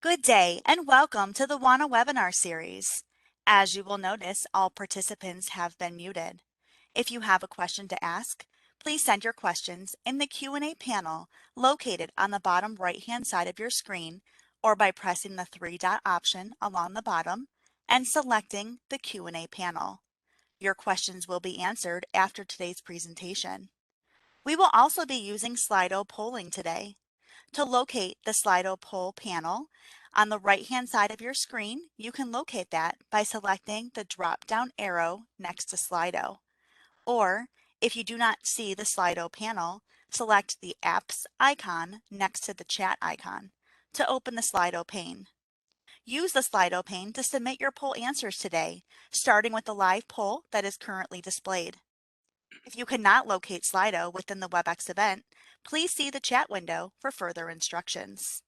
Good day and welcome to the WANA webinar series. As you will notice, all participants have been muted. If you have a question to ask, please send your questions in the Q&A panel located on the bottom right-hand side of your screen or by pressing the three-dot option along the bottom and selecting the Q&A panel. Your questions will be answered after today's presentation. We will also be using Slido polling today. To locate the Slido poll panel, on the right-hand side of your screen, you can locate that by selecting the drop-down arrow next to Slido. Or, if you do not see the Slido panel, select the Apps icon next to the chat icon to open the Slido pane. Use the Slido pane to submit your poll answers today, starting with the live poll that is currently displayed. If you cannot locate Slido within the WebEx event, please see the chat window for further instructions.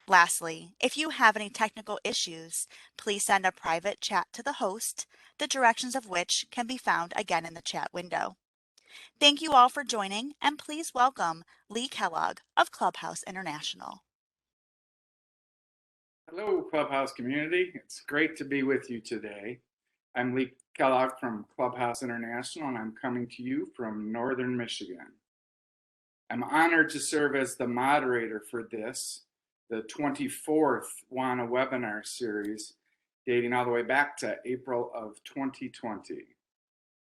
Lastly, if you have any technical issues, please send a private chat to the host, the directions of which can be found again in the chat window. Thank you all for joining, and please welcome Lee Kellogg of Clubhouse International. Hello, Clubhouse community. It's great to be with you today. I'm Lee Kellogg from Clubhouse International, and I'm coming to you from Northern Michigan. I'm honored to serve as the moderator for this, the 24th WANA webinar series, dating all the way back to April of 2020.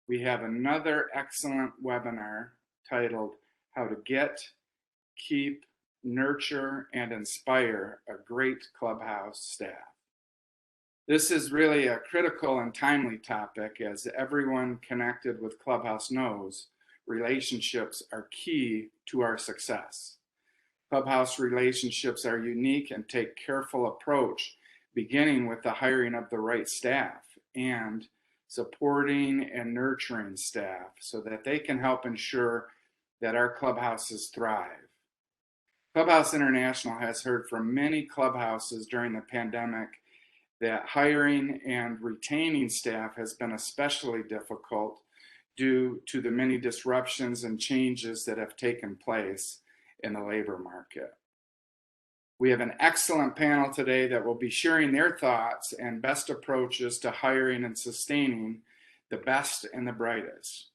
We have another excellent webinar titled How to Get, Keep, Nurture, and Inspire a Great Clubhouse Staff. This is really a critical and timely topic, as everyone connected with Clubhouse knows relationships are key to our success. Clubhouse relationships are unique and take careful approach, beginning with the hiring of the right staff and supporting and nurturing staff so that they can help ensure that our clubhouses thrive. Clubhouse International has heard from many clubhouses during the pandemic that hiring and retaining staff has been especially difficult due to the many disruptions and changes that have taken place in the labor market. We have an excellent panel today that will be sharing their thoughts and best approaches to hiring and sustaining the best and the brightest.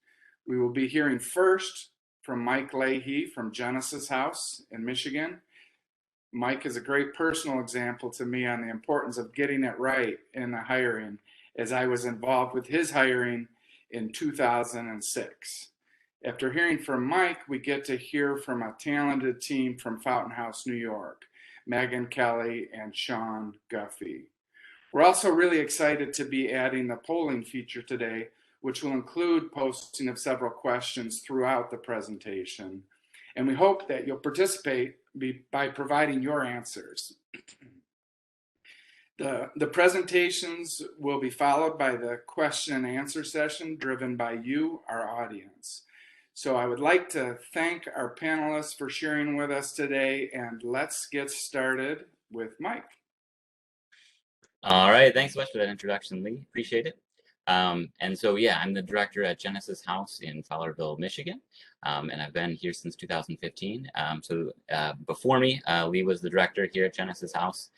We will be hearing first from Mike Leahy from Genesis House in Michigan. Mike is a great personal example to me on the importance of getting it right in the hiring, as I was involved with his hiring in 2006. After hearing from Mike, we get to hear from a talented team from Fountain House, New York, Megan Kelly and Shawn Guffey. We're also really excited to be adding the polling feature today, which will include posting of several questions throughout the presentation. And we hope that you'll participate by providing your answers. The presentations will be followed by the question and answer session driven by you, our audience. So I would like to thank our panelists for sharing with us today, and let's get started with Mike. All right, thanks so much for that introduction, Lee. Appreciate it. And so, yeah, I'm the director at Genesis House in Fowlerville, Michigan, and I've been here since 2015. Before me, Lee was the director here at Genesis House.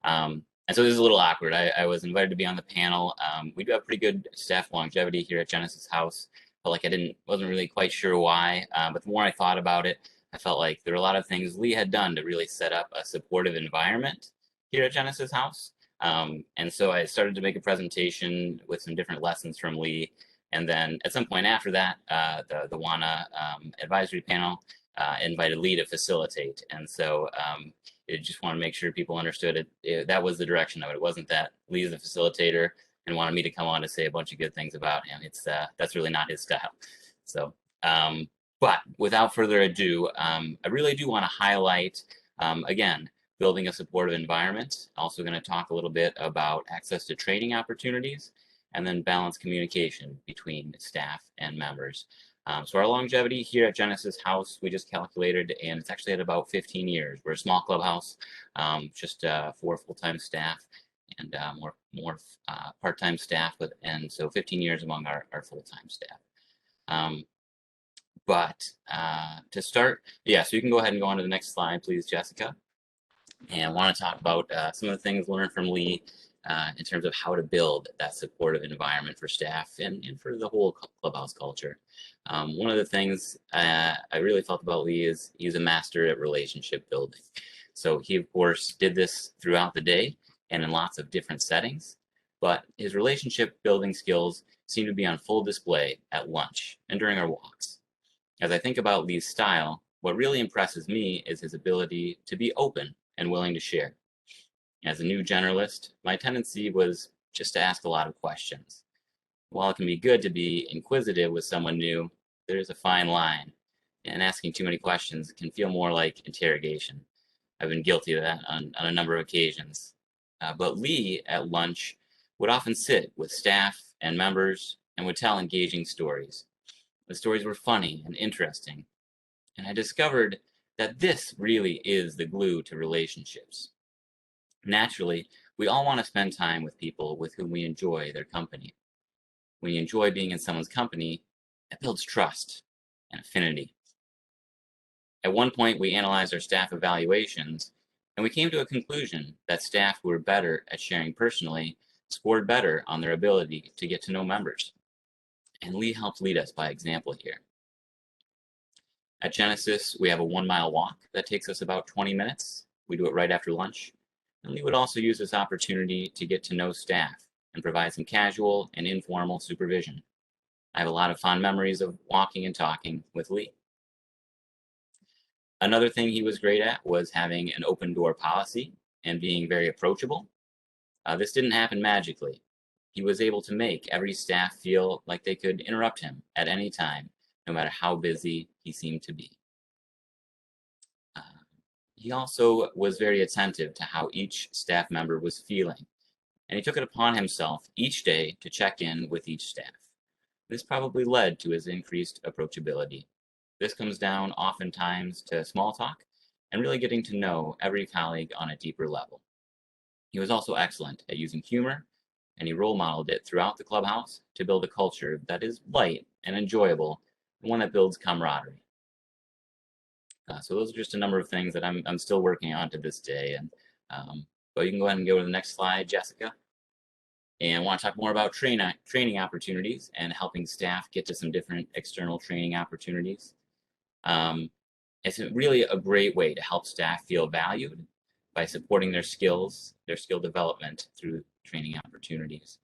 And so this is a little awkward. I was invited to be on the panel. We do have pretty good staff longevity here at Genesis House. Felt like I wasn't really quite sure why, but the more I thought about it, I felt like there were a lot of things Lee had done to really set up a supportive environment here at Genesis House. And so I started to make a presentation with some different lessons from Lee. And then at some point after that, the WANA advisory panel invited Lee to facilitate. And so I just want to make sure people understood that was the direction of it. It wasn't that Lee's the facilitator and wanted me to come on to say a bunch of good things about him. That's really not his style. So, but without further ado, I really do want to highlight, again, building a supportive environment. Also going to talk a little bit about access to training opportunities, and then balanced communication between staff and members. So our longevity here at Genesis House, we just calculated, and it's actually at about 15 years. We're a small clubhouse, just 4 full-time staff and more part-time staff, and so 15 years among our full-time staff. But to start, yeah, so you can go ahead and go on to the next slide, please, Jessica. And I want to talk about some of the things learned from Lee in terms of how to build that supportive environment for staff and for the whole Clubhouse culture. One of the things I really felt about Lee is he's a master at relationship building. So he, of course, did this throughout the day and in lots of different settings, but his relationship building skills seem to be on full display at lunch and during our walks. As I think about Lee's style, what really impresses me is his ability to be open and willing to share. As a new generalist, my tendency was just to ask a lot of questions. While it can be good to be inquisitive with someone new, there is a fine line, and asking too many questions can feel more like interrogation. I've been guilty of that on a number of occasions. But Lee, at lunch, would often sit with staff and members and would tell engaging stories. The stories were funny and interesting, and I discovered that this really is the glue to relationships. Naturally, we all want to spend time with people with whom we enjoy their company. When you enjoy being in someone's company, it builds trust and affinity. At one point, we analyzed our staff evaluations, and we came to a conclusion that staff who were better at sharing personally scored better on their ability to get to know members. And Lee helped lead us by example here. At Genesis, we have a 1-mile walk that takes us about 20 minutes. We do it right after lunch. And Lee would also use this opportunity to get to know staff and provide some casual and informal supervision. I have a lot of fond memories of walking and talking with Lee. Another thing he was great at was having an open door policy and being very approachable. This didn't happen magically. He was able to make every staff feel like they could interrupt him at any time, no matter how busy he seemed to be. He also was very attentive to how each staff member was feeling, and he took it upon himself each day to check in with each staff. This probably led to his increased approachability. This comes down oftentimes to small talk and really getting to know every colleague on a deeper level. He was also excellent at using humor, and he role modeled it throughout the clubhouse to build a culture that is light and enjoyable, and one that builds camaraderie. So those are just a number of things that I'm still working on to this day. And but you can go ahead and go to the next slide, Jessica. And I want to talk more about training opportunities and helping staff get to some different external training opportunities. It's really a great way to help staff feel valued by supporting their skill development through training opportunities.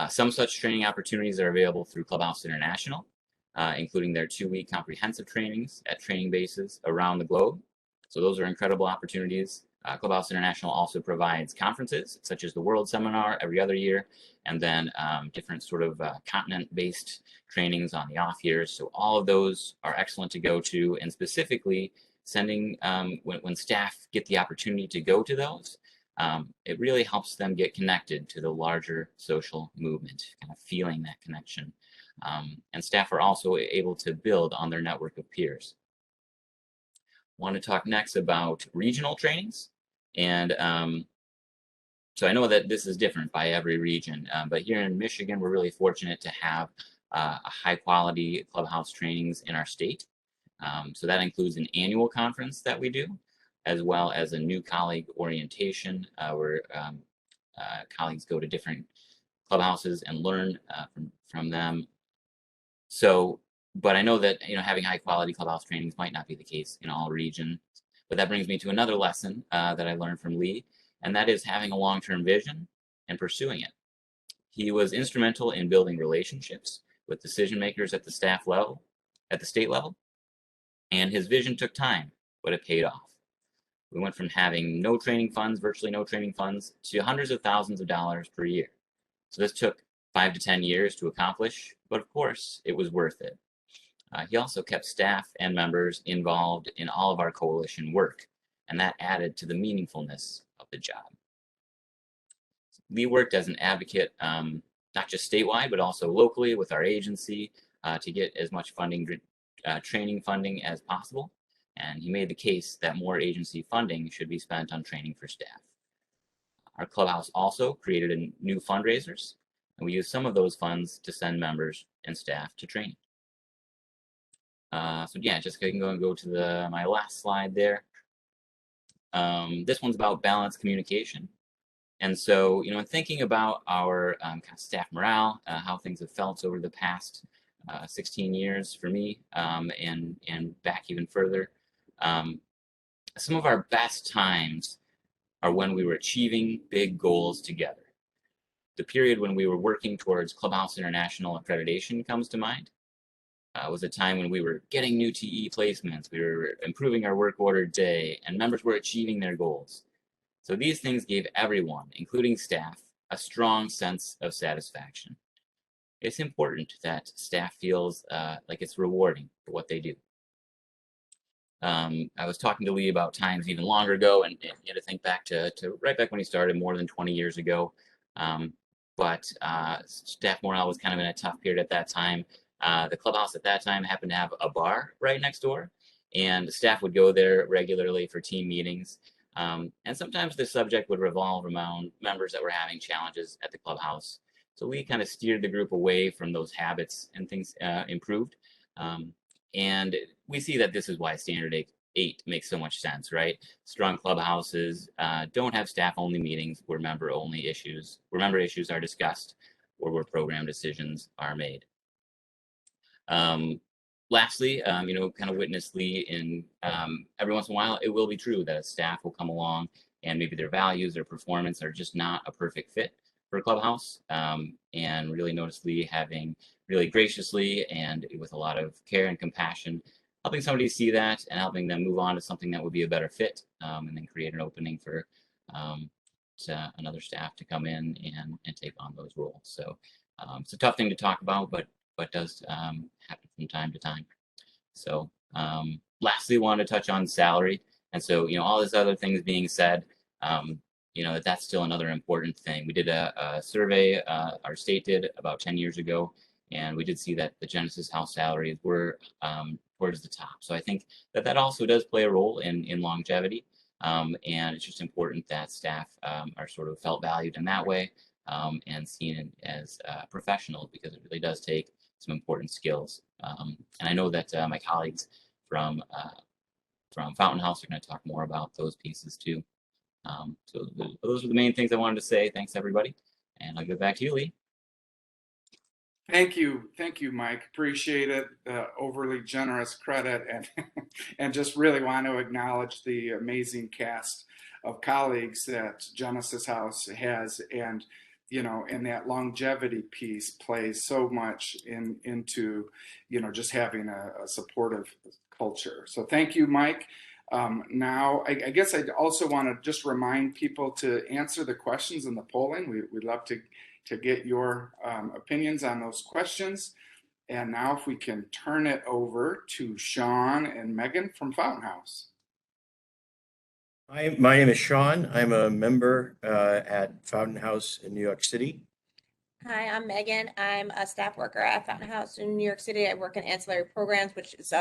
Some such training opportunities are available through Clubhouse International, including their 2-week comprehensive trainings at training bases around the globe. So those are incredible opportunities. Clubhouse International also provides conferences, such as the World Seminar every other year, and then different sort of continent-based trainings on the off years. So all of those are excellent to go to, and specifically sending, when staff get the opportunity to go to those, it really helps them get connected to the larger social movement, kind of feeling that connection. And staff are also able to build on their network of peers. Want to talk next about regional trainings. And so I know that this is different by every region, but here in Michigan, we're really fortunate to have a high quality clubhouse trainings in our state. So that includes an annual conference that we do, as well as a new colleague orientation where colleagues go to different clubhouses and learn from them. So, but I know that having high quality clubhouse trainings might not be the case in all regions. But that brings me to another lesson that I learned from Lee, and that is having a long-term vision and pursuing it. He was instrumental in building relationships with decision makers at the staff level, at the state level, and his vision took time, but it paid off. We went from having no training funds, virtually no training funds, to hundreds of thousands of dollars per year. So this took 5 to 10 years to accomplish, but of course it was worth it. He also kept staff and members involved in all of our coalition work, and that added to the meaningfulness of the job. Lee worked as an advocate, not just statewide, but also locally with our agency to get as much funding, training funding as possible. And he made the case that more agency funding should be spent on training for staff. Our clubhouse also created new fundraisers, and we used some of those funds to send members and staff to training. So yeah, Jessica, you can go to my last slide there. This one's about balanced communication. And so, in thinking about our kind of staff morale, how things have felt over the past 16 years for me, and back even further, some of our best times are when we were achieving big goals together. The period when we were working towards Clubhouse International accreditation comes to mind. Was a time when we were getting new TE placements, we were improving our work order day, and members were achieving their goals. So these things gave everyone, including staff, a strong sense of satisfaction. It's important that staff feels like it's rewarding for what they do. I was talking to Lee about times even longer ago, and you had to think back to right back when he started more than 20 years ago. But staff morale was kind of in a tough period at that time. The clubhouse at that time happened to have a bar right next door, and the staff would go there regularly for team meetings. And sometimes the subject would revolve around members that were having challenges at the clubhouse. So we kind of steered the group away from those habits, and things improved. And we see that this is why Standard 8 makes so much sense, right? Strong clubhouses don't have staff-only meetings where member issues are discussed, or where program decisions are made. Lastly, kind of witness Lee in every once in a while, it will be true that a staff will come along and maybe their values or performance are just not a perfect fit for Clubhouse. And really notice Lee having really graciously and with a lot of care and compassion, helping somebody see that and helping them move on to something that would be a better fit, and then create an opening for another staff to come in and take on those roles. So it's a tough thing to talk about, but does happen from time to time. So lastly, wanted to touch on salary. And so, all these other things being said, that's still another important thing. We did a survey, our state did about 10 years ago, and we did see that the Genesis House salaries were towards the top. So I think that also does play a role in longevity. And it's just important that staff are sort of felt valued in that way, and seen as professionals, because it really does take some important skills. And I know that my colleagues from Fountain House are going to talk more about those pieces too. So those are the main things I wanted to say. Thanks, everybody. And I'll get back to you, Lee. Thank you, Mike. Appreciate it. Overly generous credit, and just really want to acknowledge the amazing cast of colleagues that Genesis House has, and and that longevity piece plays so much into just having a supportive culture. So thank you, Mike. Now, I guess I'd also want to just remind people to answer the questions in the polling. We'd love to get your opinions on those questions. And now if we can turn it over to Shawn and Megan from Fountain House. Hi, my name is Shawn. I'm a member at Fountain House in New York City. Hi, I'm Megan. I'm a staff worker at Fountain House in New York City. I work in ancillary programs, which is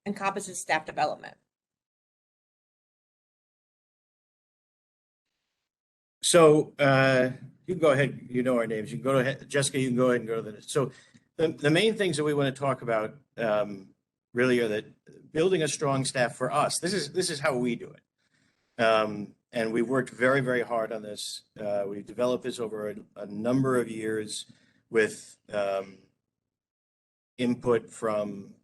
encompasses staff development. So you can go ahead, our names. You can go ahead, Jessica, you can go ahead and go to the, so the main things that we want to talk about really are that building a strong staff for us. This is how we do it. And we've worked very, very hard on this. We've developed this over a number of years with input from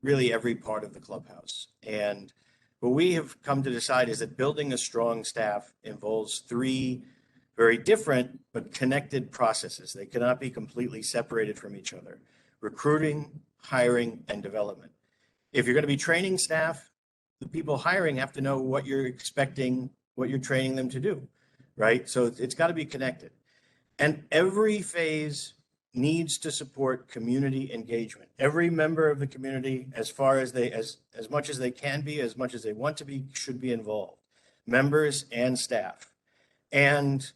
really every part of the clubhouse. And what we have come to decide is that building a strong staff involves three very different but connected processes. They cannot be completely separated from each other: recruiting, hiring, and development. If you're going to be training staff, the people hiring have to know what you're expecting, what you're training them to do, right? So it's got to be connected. And every phase needs to support community engagement. Every member of the community, as far as as much as they can be, as much as they want to be, should be involved, members and staff. And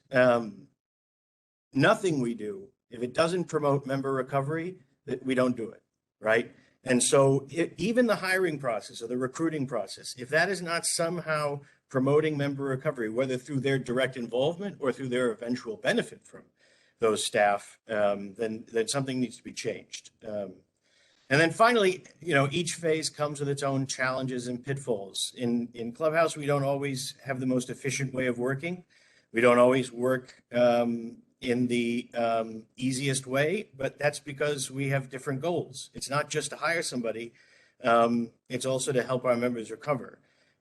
nothing we do, if it doesn't promote member recovery, we don't do it, right? And so even the hiring process or the recruiting process, if that is not somehow promoting member recovery, whether through their direct involvement or through their eventual benefit from those staff, then something needs to be changed. And then finally, each phase comes with its own challenges and pitfalls. In Clubhouse, we don't always have the most efficient way of working. We don't always work in the easiest way, but that's because we have different goals. It's not just to hire somebody, it's also to help our members recover.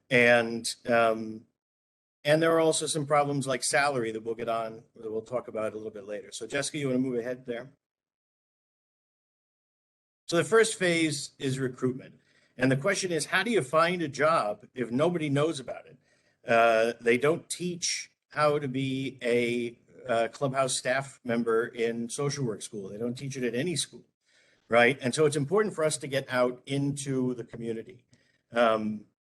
And there are also some problems like salary that we'll talk about a little bit later. So Jessica, you want to move ahead there? So the first phase is recruitment. And the question is, how do you find a job if nobody knows about it? They don't teach how to be a Clubhouse staff member in social work school. They don't teach it at any school, right? And so it's important for us to get out into the community.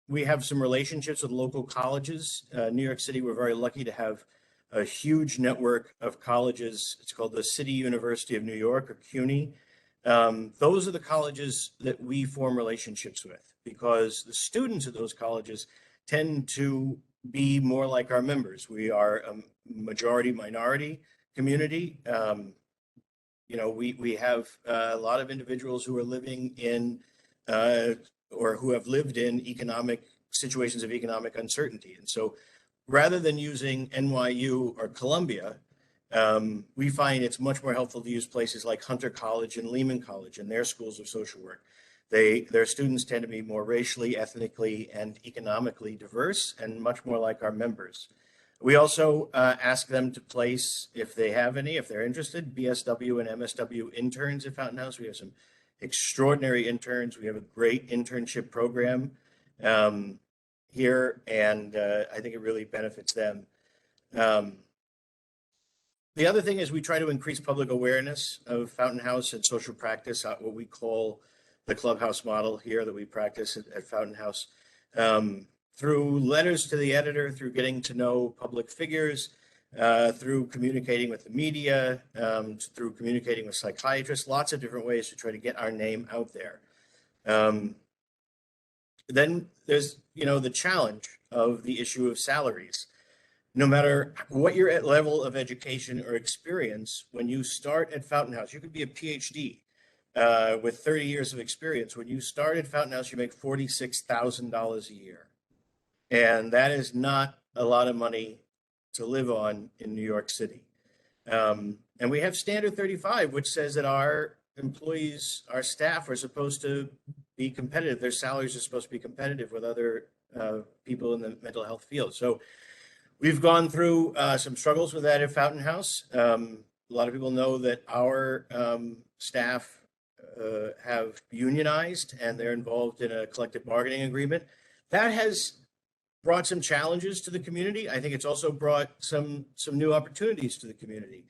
We have some relationships with local colleges. New York City, we're very lucky to have a huge network of colleges. It's called the City University of New York, or CUNY. Those are the colleges that we form relationships with, because the students at those colleges tend to be more like our members. We are a majority minority community. We have a lot of individuals who are living in or who have lived in situations of economic uncertainty. And so rather than using NYU or Columbia, we find it's much more helpful to use places like Hunter College and Lehman College and their schools of social work. Their students tend to be more racially, ethnically, and economically diverse and much more like our members. We also ask them to place, if they have any, if they're interested, BSW and MSW interns at Fountain House. We have some extraordinary interns. We have a great internship program here, and I think it really benefits them. The other thing is we try to increase public awareness of Fountain House and social practice, what we call the Clubhouse model here that we practice at Fountain House, through letters to the editor, through getting to know public figures, through communicating with the media, through communicating with psychiatrists, lots of different ways to try to get our name out there. Then there's, the challenge of the issue of salaries. No matter what your level of education or experience, when you start at Fountain House, you could be a PhD with 30 years of experience. When you start at Fountain House, you make $46,000 a year. And that is not a lot of money to live on in New York City. And we have Standard 35, which says that our employees, our staff are supposed to be competitive. Their salaries are supposed to be competitive with other people in the mental health field. So we've gone through some struggles with that at Fountain House. A lot of people know that our staff have unionized and they're involved in a collective bargaining agreement. That has brought some challenges to the community. I think it's also brought some new opportunities to the community.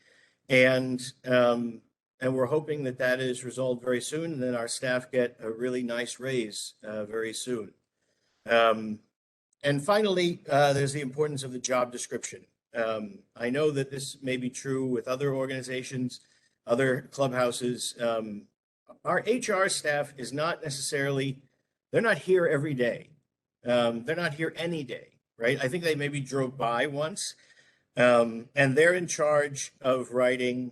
And we're hoping that is resolved very soon, and then our staff get a really nice raise very soon. And finally, there's the importance of the job description. I know that this may be true with other organizations, other clubhouses. Our HR staff is not necessarily, they're not here every day. They're not here any day, right? I think they maybe drove by once, and they're in charge of writing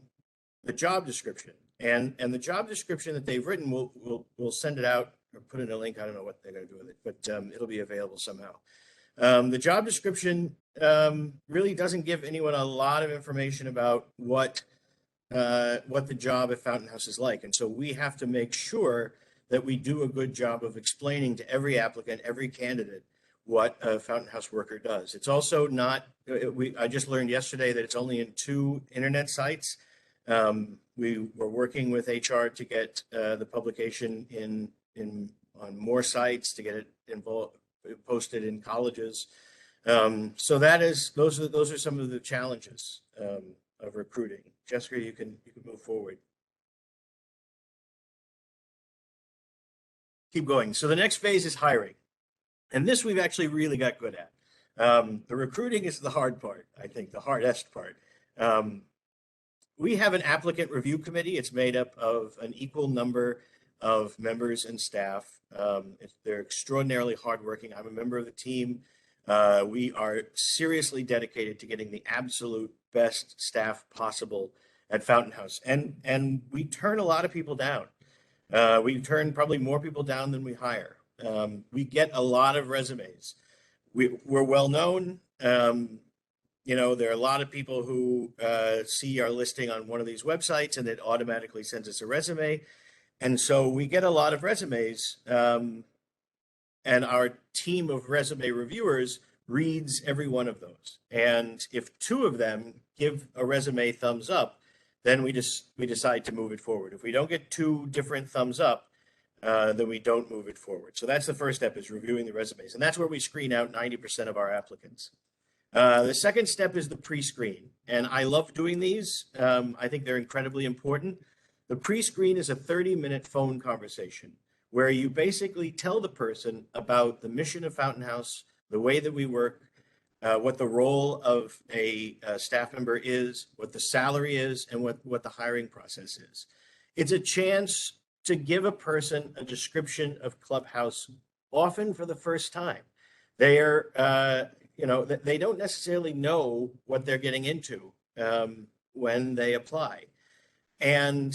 the job description. And the job description that they've written, we'll send it out or put in a link. I don't know what they're going to do with it, but it'll be available somehow. The job description really doesn't give anyone a lot of information about what the job at Fountain House is like. And so we have to make sure that we do a good job of explaining to every applicant, every candidate, what a Fountain House worker does. It's also not, I just learned yesterday that it's only in 2 internet sites. We were working with HR to get the publication on more sites, to get it posted in colleges. So those are some of the challenges of recruiting. Jessica, you can move forward. Keep going. So the next phase is hiring. And this we've actually really got good at. The recruiting is the hard part, I think, the hardest part. We have an applicant review committee. It's made up of an equal number of members and staff. They're extraordinarily hardworking. I'm a member of the team. We are seriously dedicated to getting the absolute best staff possible at Fountain House. And we turn a lot of people down. We turn probably more people down than we hire. We get a lot of resumes. We're well known. There are a lot of people who see our listing on one of these websites and it automatically sends us a resume. And so we get a lot of resumes, and our team of resume reviewers reads every one of those. And if 2 of them give a resume thumbs up, then we decide to move it forward. If we don't get 2 different thumbs up, then we don't move it forward. So that's the first step, is reviewing the resumes. And that's where we screen out 90% of our applicants. The second step is the pre-screen. And I love doing these. I think they're incredibly important. The pre-screen is a 30-minute phone conversation where you basically tell the person about the mission of Fountain House, the way that we work, what the role of a staff member is, what the salary is, and what the hiring process is. It's a chance to give a person a description of Clubhouse, often for the first time. They don't necessarily know what they're getting into when they apply. And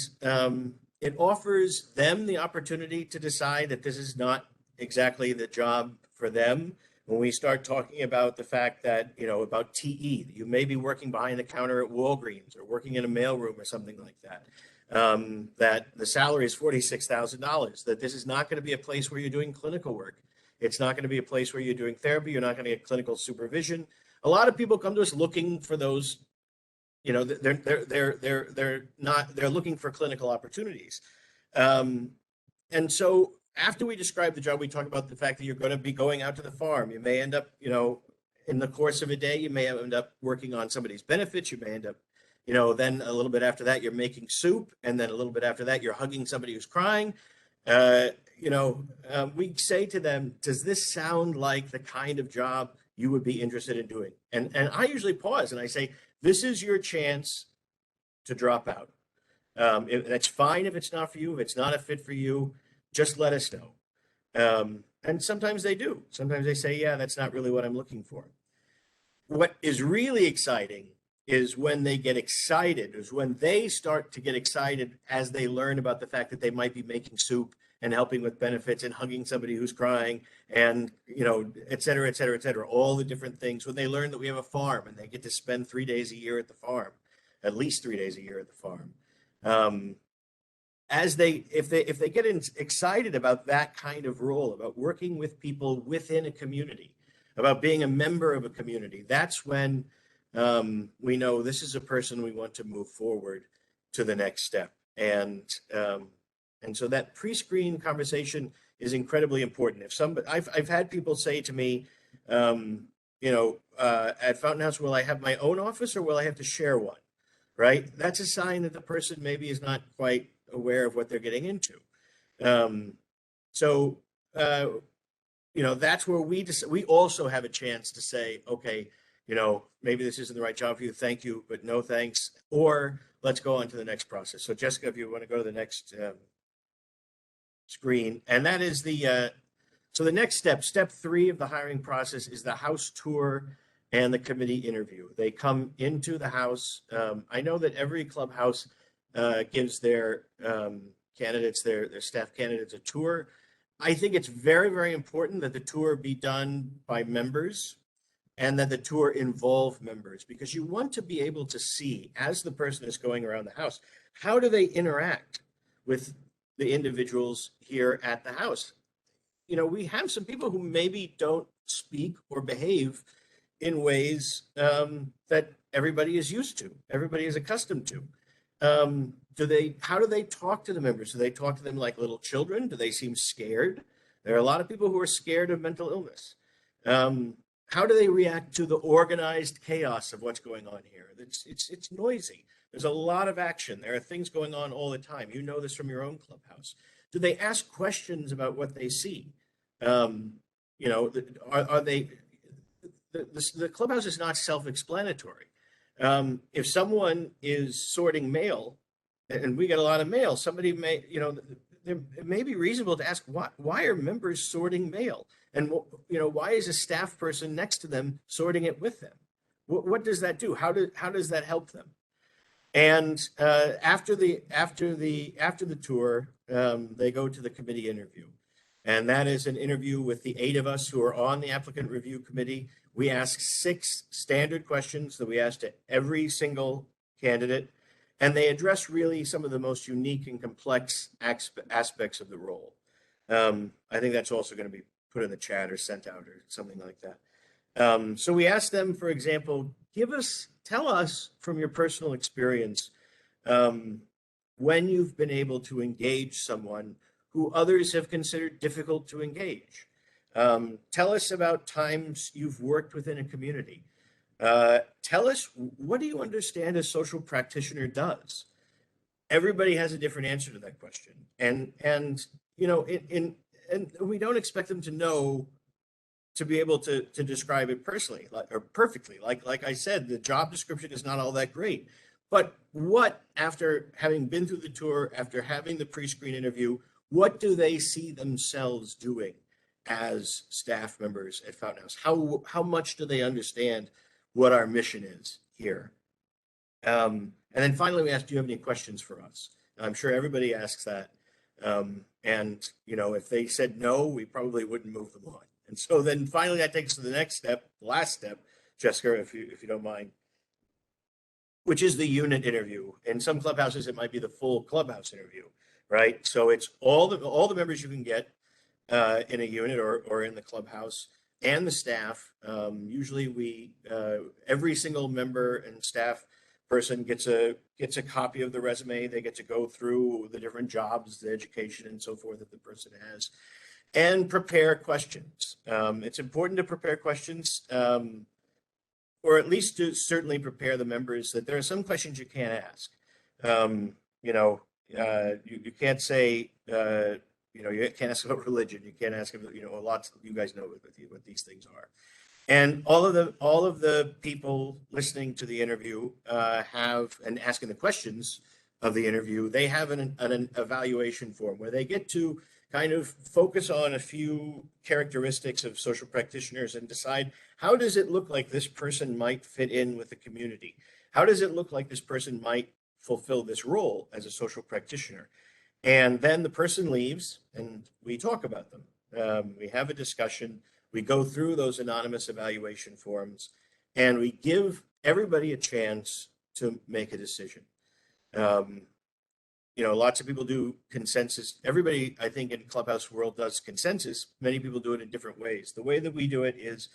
it offers them the opportunity to decide that this is not exactly the job for them. When we start talking about the fact that, about TE, that you may be working behind the counter at Walgreens or working in a mailroom or something like that, that the salary is $46,000, that this is not going to be a place where you're doing clinical work. It's not going to be a place where you're doing therapy. You're not going to get clinical supervision. A lot of people come to us looking for those. They're looking for clinical opportunities. And so after we describe the job, we talk about the fact that you're going to be going out to the farm. You may end up, in the course of a day, you may end up working on somebody's benefits. You may end up, then a little bit after that, you're making soup. And then a little bit after that, you're hugging somebody who's crying. We say to them, does this sound like the kind of job you would be interested in doing? And I usually pause and I say, this is your chance to drop out. That's fine if it's not for you. If it's not a fit for you, just let us know. And sometimes they do. Sometimes they say, yeah, that's not really what I'm looking for. What is really exciting is when they get excited, is when they start to get excited as they learn about the fact that they might be making soup and helping with benefits and hugging somebody who's crying and, et cetera, et cetera, et cetera, all the different things. When they learn that we have a farm and they get to spend 3 days a year at the farm, at least 3 days a year at the farm. If they get excited about that kind of role, about working with people within a community, about being a member of a community, that's when we know this is a person we want to move forward to the next step. And so that pre-screen conversation is incredibly important. I've had people say to me, at Fountain House, will I have my own office or will I have to share one? Right? That's a sign that the person maybe is not quite aware of what they're getting into. That's where we also have a chance to say, okay, maybe this isn't the right job for you. Thank you, but no thanks. Or let's go on to the next process. So Jessica, if you want to go to the next screen, and that is so the next step 3 of the hiring process is the house tour and the committee interview. They come into the house. I know that every clubhouse gives their candidates, their staff candidates, a tour. I think it's very, very important that the tour be done by members and that the tour involve members, because you want to be able to see, as the person is going around the house, how do they interact with the individuals here at the house? We have some people who maybe don't speak or behave in ways that everybody is used to, everybody is accustomed to. How do they talk to the members? Do they talk to them like little children? Do they seem scared? There are a lot of people who are scared of mental illness. How do they react to the organized chaos of what's going on here? It's noisy. There's a lot of action. There are things going on all the time. You know this from your own clubhouse. Do they ask questions about what they see? Are they? The clubhouse is not self-explanatory. If someone is sorting mail, and we get a lot of mail, somebody may, it may be reasonable to ask, why are members sorting mail? And, why is a staff person next to them sorting it with them? What does that do? How does that help them? And after the tour, they go to the committee interview. And that is an interview with the 8 of us who are on the applicant review committee. We ask 6 standard questions that we ask to every single candidate, and they address really some of the most unique and complex aspects of the role. I think that's also going to be put in the chat or sent out or something like that. So we asked them, for example, tell us from your personal experience when you've been able to engage someone who others have considered difficult to engage. Tell us about times you've worked within a community. Tell us, what do you understand a social practitioner does? Everybody has a different answer to that question. And you know, and we don't expect them to know, to be able to describe it personally or perfectly. Like I said, the job description is not all that great. But what, after having been through the tour, after having the pre-screen interview, what do they see themselves doing as staff members at Fountain House? How much do they understand what our mission is here? And then finally, we asked, do you have any questions for us? And I'm sure everybody asks that. And, you know, if they said no, we probably wouldn't move them on. And so then finally that takes us to the next step, the last step, Jessica, if you don't mind, which is the unit interview. In some clubhouses, it might be the full clubhouse interview, right? So it's all the members you can get in a unit or in the clubhouse, and the staff. Usually every single member and staff person gets a copy of the resume. They get to go through the different jobs, the education and so forth that the person has, and prepare questions. It's important to prepare questions, or at least to certainly prepare the members that there are some questions you can't ask. You know, you can't say, you know, you can't ask about religion. You can't ask about, you know, lots. You guys know what these things are. And all of the people listening to the interview have, and asking the questions of the interview, they have an evaluation form where they get to kind of focus on a few characteristics of social practitioners and decide, how does it look like this person might fit in with the community? How does it look like this person might fulfill this role as a social practitioner? And then the person leaves and we talk about them. We have a discussion. We go through those anonymous evaluation forms, and we give everybody a chance to make a decision. You know, lots of people do consensus. Everybody, I think, in Clubhouse world does consensus. Many people do it in different ways. The way that we do it is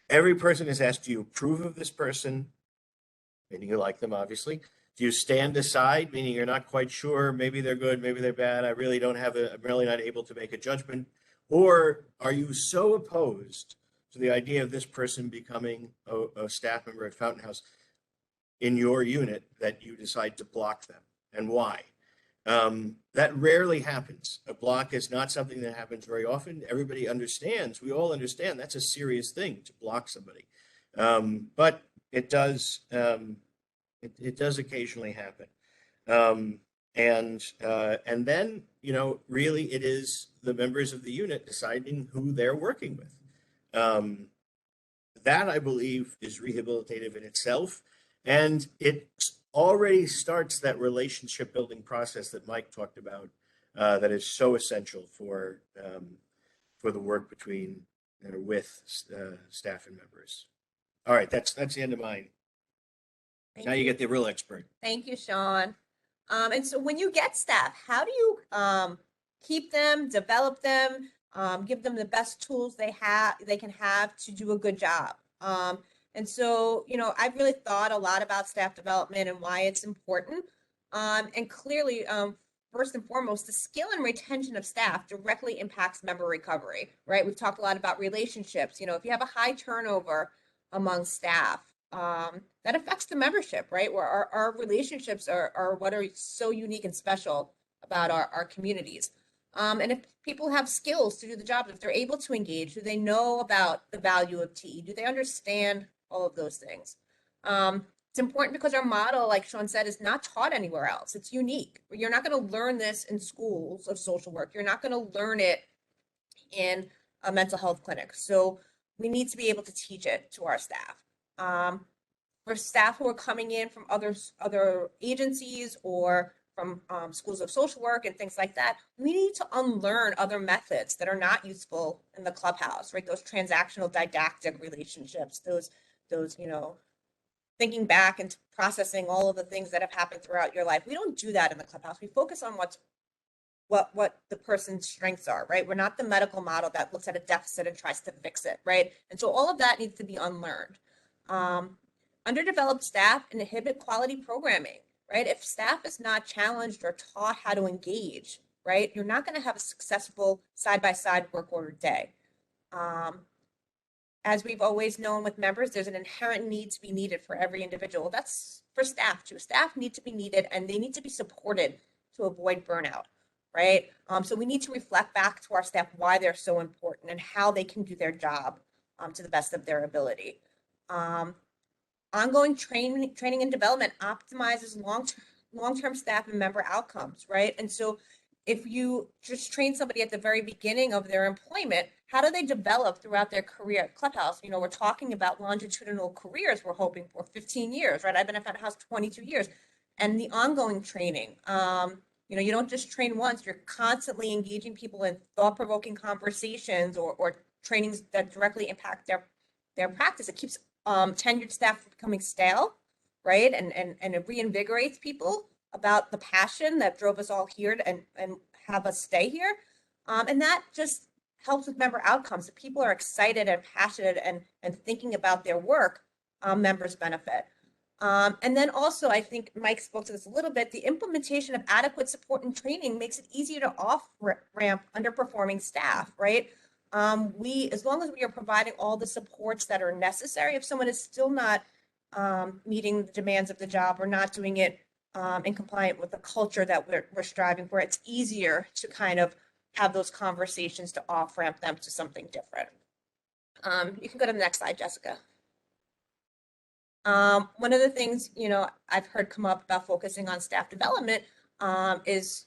every person is asked, do you approve of this person? Meaning you like them, obviously. Do you stand aside? Meaning you're not quite sure. Maybe they're good, maybe they're bad. I'm really not able to make a judgment. Or are you so opposed to the idea of this person becoming a staff member at Fountain House in your unit that you decide to block them? And why? That rarely happens. A block is not something that happens very often. Everybody understands, we all understand that's a serious thing to block somebody. But it does, it does occasionally happen. And then, you know, really it is the members of the unit deciding who they're working with. That, I believe, is rehabilitative in itself. And it already starts that relationship building process that Mike talked about, that is so essential for the work between with staff and members. All right, that's the end of mine. Now you get the real expert. Thank you, Shawn. And so when you get staff, how do you keep them, develop them, give them the best tools they can have to do a good job? And so, you know, I've really thought a lot about staff development and why it's important. And clearly, first and foremost, the skill and retention of staff directly impacts member recovery, right? We've talked a lot about relationships. You know, if you have a high turnover among staff, that affects the membership, right? Where our relationships are what are so unique and special about our communities. And if people have skills to do the job, if they're able to engage, do they know about the value of TE? Do they understand all of those things? It's important because our model, like Shawn said, is not taught anywhere else. It's unique. You're not going to learn this in schools of social work. You're not going to learn it in a mental health clinic. So we need to be able to teach it to our staff. For staff who are coming in from other agencies or from schools of social work and things like that, we need to unlearn other methods that are not useful in the clubhouse, right? Those transactional didactic relationships, those, thinking back and processing all of the things that have happened throughout your life. We don't do that in the clubhouse. We focus on what the person's strengths are, right? We're not the medical model that looks at a deficit and tries to fix it, right? And so all of that needs to be unlearned. Underdeveloped staff inhibit quality programming, right? If staff is not challenged or taught how to engage, right, you're not going to have a successful side-by-side work order day. As we've always known with members, there's an inherent need to be needed for every individual. That's for staff too. Staff need to be needed and they need to be supported to avoid burnout, right? So we need to reflect back to our staff why they're so important and how they can do their job to the best of their ability. Ongoing training and development optimizes long-term staff and member outcomes, right? And so if you just train somebody at the very beginning of their employment, how do they develop throughout their career at Clubhouse? We're talking about longitudinal careers we're hoping for 15 years, right? I've been at Front House 22 years. And the ongoing training, you don't just train once, you're constantly engaging people in thought-provoking conversations or trainings that directly impact their practice. It keeps tenured staff from becoming stale, right? And it reinvigorates people about the passion that drove us all here and have us stay here. And that just helps with member outcomes. If people are excited and passionate and thinking about their work, members benefit. And then also, I think Mike spoke to this a little bit, the implementation of adequate support and training makes it easier to off-ramp underperforming staff, right? As long as we are providing all the supports that are necessary, if someone is still not meeting the demands of the job or not doing it in compliant with the culture that we're striving for, it's easier to kind of have those conversations to off-ramp them to something different. You can go to the next slide, Jessica. One of the things, I've heard come up about focusing on staff development is,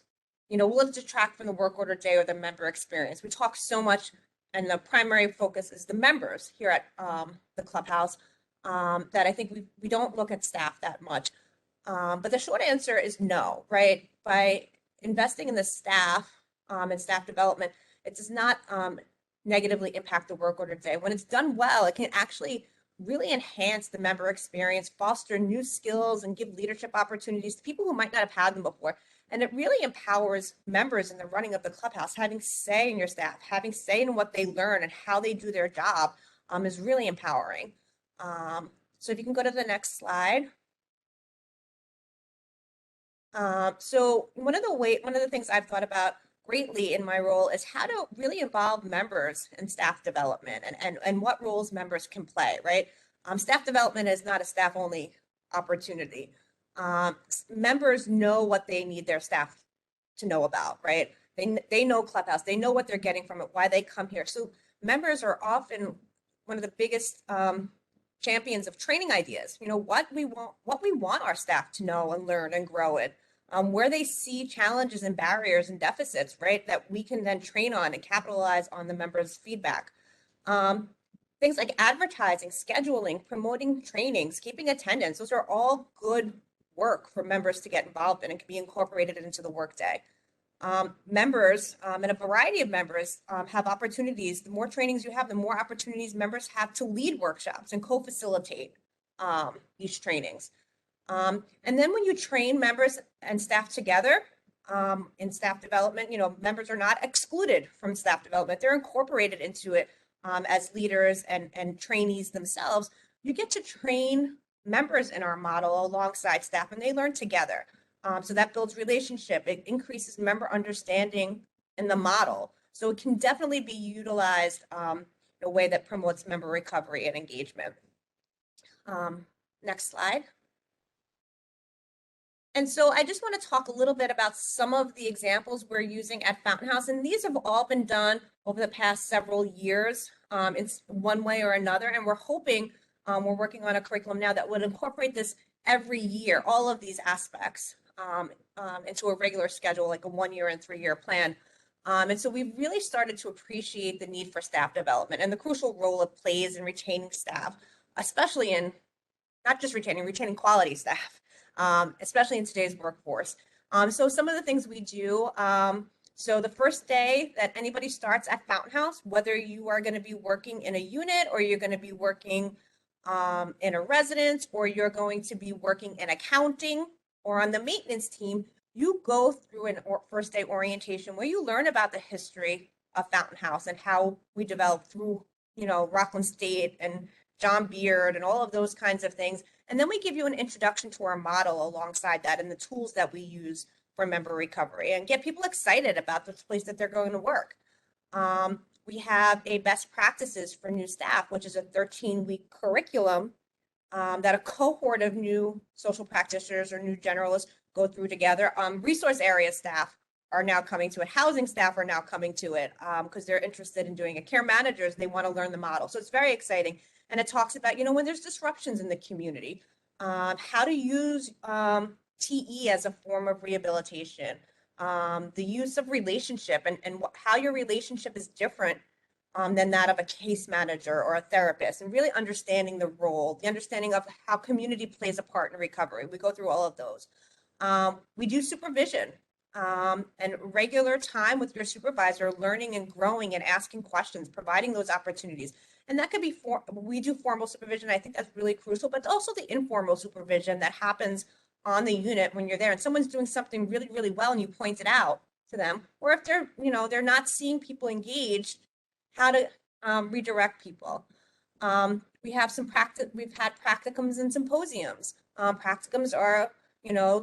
will it detract from the work order day or the member experience? We talk so much, and the primary focus is the members here at the Clubhouse, that I think we don't look at staff that much. But the short answer is no, right? By investing in the staff and staff development, it does not negatively impact the work order day. When it's done well, it can actually really enhance the member experience, foster new skills, and give leadership opportunities to people who might not have had them before. And it really empowers members in the running of the Clubhouse. Having say in your staff, having say in what they learn and how they do their job is really empowering. So if you can go to the next slide. So one of the things I've thought about greatly in my role is how to really involve members in staff development and what roles members can play, right? Staff development is not a staff only opportunity. Members know what they need their staff to know about, right? They know Clubhouse, they know what they're getting from it, why they come here. So members are often one of the biggest champions of training ideas, what we want our staff to know and learn and grow in, where they see challenges and barriers and deficits, right, that we can then train on and capitalize on the members' feedback. Things like advertising, scheduling, promoting trainings, keeping attendance, those are all good work for members to get involved in and can be incorporated into the workday. Members and a variety of members have opportunities. The more trainings you have, the more opportunities members have to lead workshops and co-facilitate these trainings. And then when you train members and staff together in staff development, members are not excluded from staff development. They're incorporated into it as leaders and trainees themselves. You get to train members in our model alongside staff and they learn together. So that builds relationship. It increases member understanding in the model. So it can definitely be utilized in a way that promotes member recovery and engagement. Next slide. And so I just want to talk a little bit about some of the examples we're using at Fountain House. And these have all been done over the past several years in one way or another. And we're hoping, we're working on a curriculum now that would incorporate this every year, all of these aspects into a regular schedule, like a 1-year and 3-year plan. And so we've really started to appreciate the need for staff development and the crucial role it plays in retaining staff, especially in not just retaining quality staff, especially in today's workforce. So some of the things we do, so the first day that anybody starts at Fountain House, whether you are going to be working in a unit or you're going to be working in a residence or you're going to be working in accounting or on the maintenance team, you go through an first day orientation where you learn about the history of Fountain House and how we developed through, Rockland State and John Beard and all of those kinds of things. And then we give you an introduction to our model alongside that and the tools that we use for member recovery and get people excited about this place that they're going to work. We have a best practices for new staff, which is a 13-week curriculum that a cohort of new social practitioners or new generalists go through together. Resource area staff are now coming to it. Housing staff are now coming to it because they're interested in doing it. Care managers, they want to learn the model. So it's very exciting. And it talks about, when there's disruptions in the community, how to use TE as a form of rehabilitation, the use of relationship and how your relationship is different than that of a case manager or a therapist, and really understanding the role, the understanding of how community plays a part in recovery. We go through all of those. We do supervision and regular time with your supervisor, learning and growing and asking questions, providing those opportunities. And that could be, we do formal supervision. I think that's really crucial, but also the informal supervision that happens on the unit when you're there and someone's doing something really, really well and you point it out to them, or if they're, they're not seeing people engaged, how to redirect people. We have we've had practicums and symposiums. Practicums are,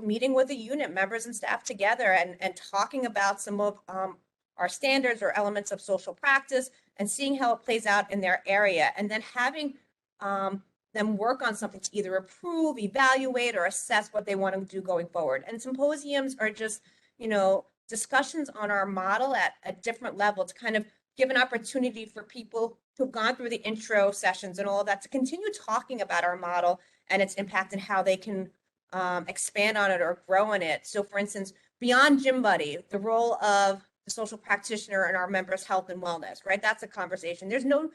meeting with the unit members and staff together and talking about some of our standards or elements of social practice and seeing how it plays out in their area, and then having them work on something to either approve, evaluate, or assess what they want to do going forward. And symposiums are just, discussions on our model at a different level to kind of give an opportunity for people who've gone through the intro sessions and all of that to continue talking about our model and its impact and how they can expand on it or grow in it. So for instance, beyond Gym Buddy, the role of the social practitioner in our members' health and wellness, right? That's a conversation. There's no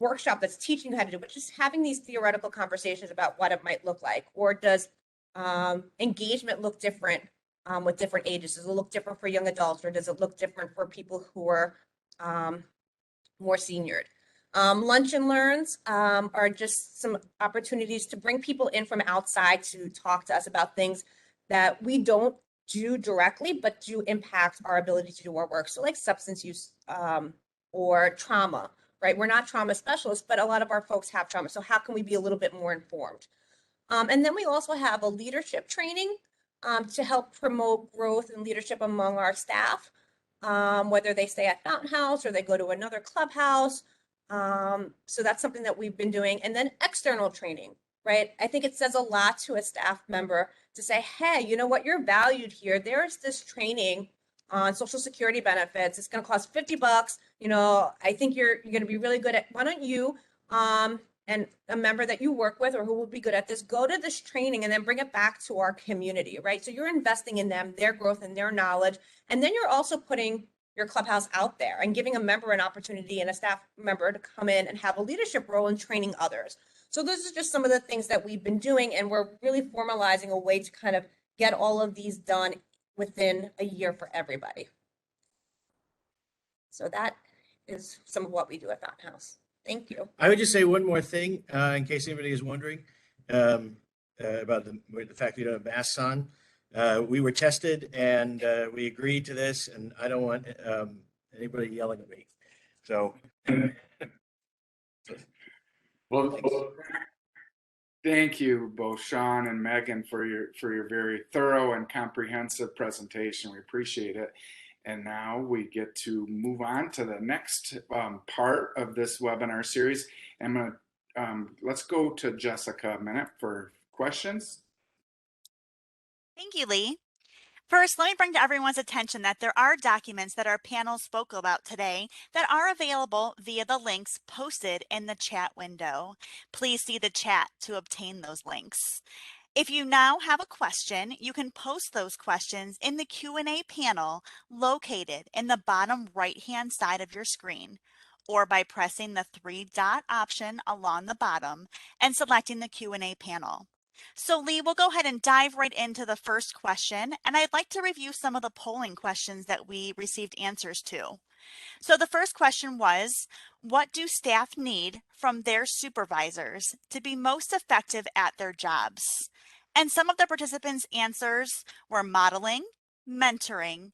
workshop that's teaching you how to do it, but just having these theoretical conversations about what it might look like. Or does engagement look different with different ages? Does it look different for young adults, or does it look different for people who are more seniored? Lunch and learns are just some opportunities to bring people in from outside to talk to us about things that we don't do directly, but do impact our ability to do our work. So like substance use or trauma, right? We're not trauma specialists, but a lot of our folks have trauma. So how can we be a little bit more informed? And then we also have a leadership training to help promote growth and leadership among our staff, whether they stay at Fountain House or they go to another clubhouse. So that's something that we've been doing. And then external training, right? I think it says a lot to a staff member to say, hey, you know what, you're valued here. There's this training on Social Security benefits. It's going to cost $50. I think you're going to be really good at, why don't you and a member that you work with or who will be good at this, go to this training and then bring it back to our community, right? So you're investing in them, their growth and their knowledge. And then you're also putting your clubhouse out there and giving a member an opportunity and a staff member to come in and have a leadership role in training others. So those are just some of the things that we've been doing, and we're really formalizing a way to kind of get all of these done within a year for everybody. So that is some of what we do at Fountain House. Thank you. I would just say one more thing, in case anybody is wondering about the fact we don't have masks on. We were tested and we agreed to this, and I don't want anybody yelling at me. So, well, thank you both, Shawn and Megan, for your very thorough and comprehensive presentation. We appreciate it. And now we get to move on to the next part of this webinar series. I'm gonna let's go to Jessica a minute for questions. Thank you, Lee. First, let me bring to everyone's attention that there are documents that our panel spoke about today that are available via the links posted in the chat window. Please see the chat to obtain those links. If you now have a question, you can post those questions in the Q&A panel located in the bottom right-hand side of your screen, or by pressing the 3-dot option along the bottom and selecting the Q&A panel. So Lee, we'll go ahead and dive right into the first question, and I'd like to review some of the polling questions that we received answers to. So the first question was, what do staff need from their supervisors to be most effective at their jobs? And some of the participants' answers were modeling, mentoring,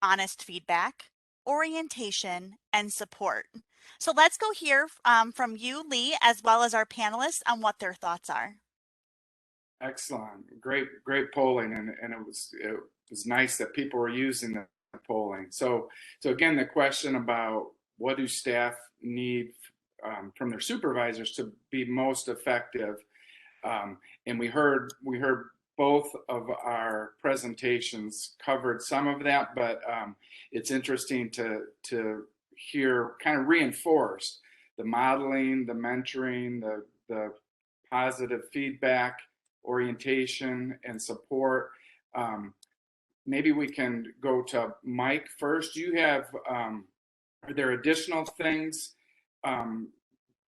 honest feedback, orientation, and support. So let's go hear from you, Lee, as well as our panelists on what their thoughts are. Excellent. Great polling. And it was nice that people were using the polling. So again, the question about what do staff need from their supervisors to be most effective. And we heard both of our presentations covered some of that, but it's interesting to hear kind of reinforced the modeling, the mentoring, the positive feedback, orientation, and support. Maybe we can go to Mike first. Do you have, are there additional things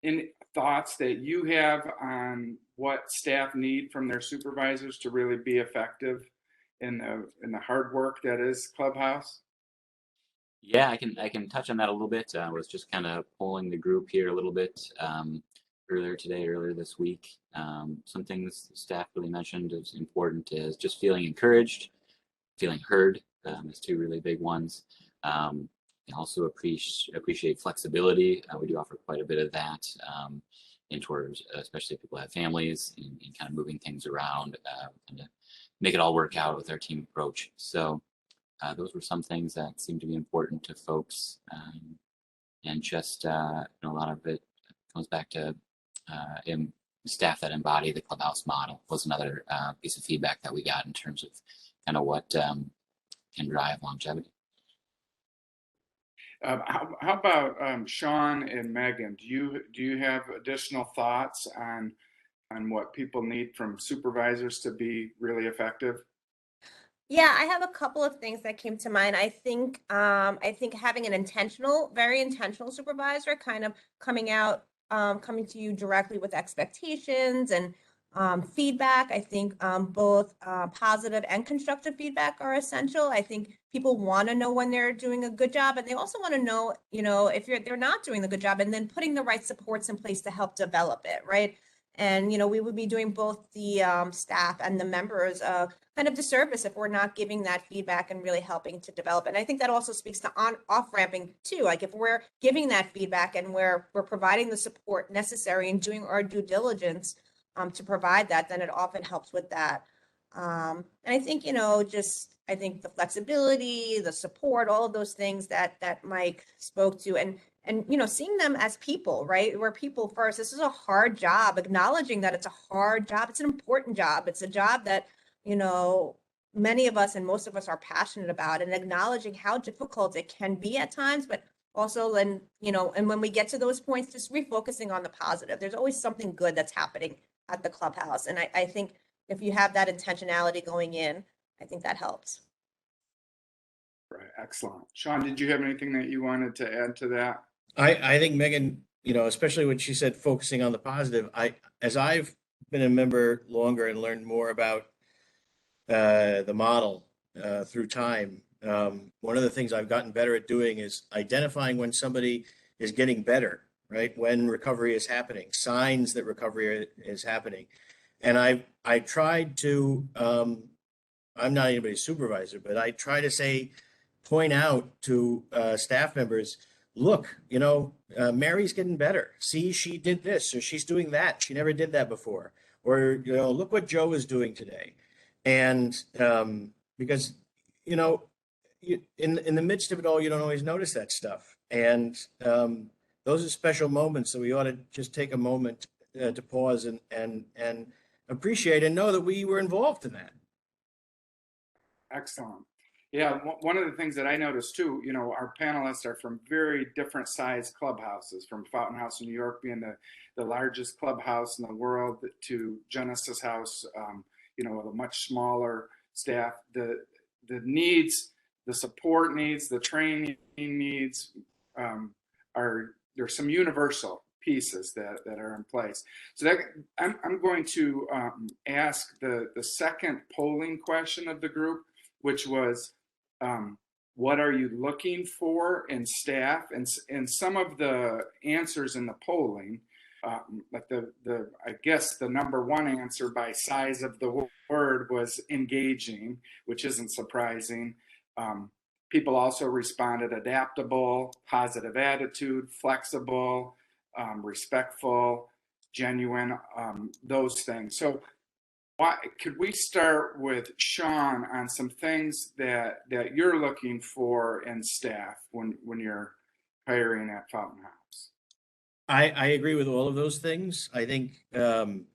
in thoughts that you have on what staff need from their supervisors to really be effective in the hard work that is Clubhouse? Yeah, I can touch on that a little bit. I was just kind of polling the group here a little bit earlier this week. Some things staff really mentioned is important is just feeling encouraged, feeling heard is two really big ones. And also appreciate flexibility. We do offer quite a bit of that in towards, especially if people have families, and kind of moving things around and to make it all work out with our team approach. So those were some things that seem to be important to folks, and just a lot of it comes back to staff that embody the Clubhouse model was another piece of feedback that we got in terms of kind of what can drive longevity. How about Shawn and Megan? Do you have additional thoughts on what people need from supervisors to be really effective? Yeah, I have a couple of things that came to mind. I think having an very intentional supervisor, kind of coming to you directly with expectations and feedback. I think both positive and constructive feedback are essential. I think people want to know when they're doing a good job, and they also want to know, if they're not doing the good job, and then putting the right supports in place to help develop it, right? And we would be doing both the staff and the members kind of disservice if we're not giving that feedback and really helping to develop it. And I think that also speaks to off-ramping too. Like if we're giving that feedback and we're providing the support necessary and doing our due diligence to provide that, then it often helps with that. And I think, I think the flexibility, the support, all of those things that Mike spoke to, and seeing them as people, right? We're people first. This is a hard job, acknowledging that it's a hard job. It's an important job. It's a job that, many of us and most of us are passionate about, and acknowledging how difficult it can be at times, but also then, and when we get to those points, just refocusing on the positive. There's always something good that's happening at the Clubhouse. And I think if you have that intentionality going in, I think that helps. Right, excellent. Shawn, did you have anything that you wanted to add to that? I think Megan, especially when she said focusing on the positive, as I've been a member longer and learned more about the model through time, one of the things I've gotten better at doing is identifying when somebody is getting better, right? When recovery is happening, signs that recovery is happening. And I tried to, I'm not anybody's supervisor, but I try to point out to staff members, look, Mary's getting better. See, she did this, or she's doing that. She never did that before. Or, look what Joe is doing today. And because, in the midst of it all, you don't always notice that stuff. And those are special moments that we ought to just take a moment to pause and appreciate and know that we were involved in that. Excellent. Yeah, one of the things that I noticed too, our panelists are from very different size clubhouses, from Fountain House in New York being the largest clubhouse in the world, to Genesis House, with a much smaller staff. The needs, the support needs, the training needs there's some universal pieces that are in place. So that I'm going to ask the second polling question of the group, which was, what are you looking for in staff? And some of the answers in the polling, like I guess the number one answer by size of the word was engaging, which isn't surprising. People also responded adaptable, positive attitude, flexible, respectful, genuine, those things. So could we start with Shawn on some things that you're looking for in staff when you're hiring at Fountain House? I agree with all of those things. I think, and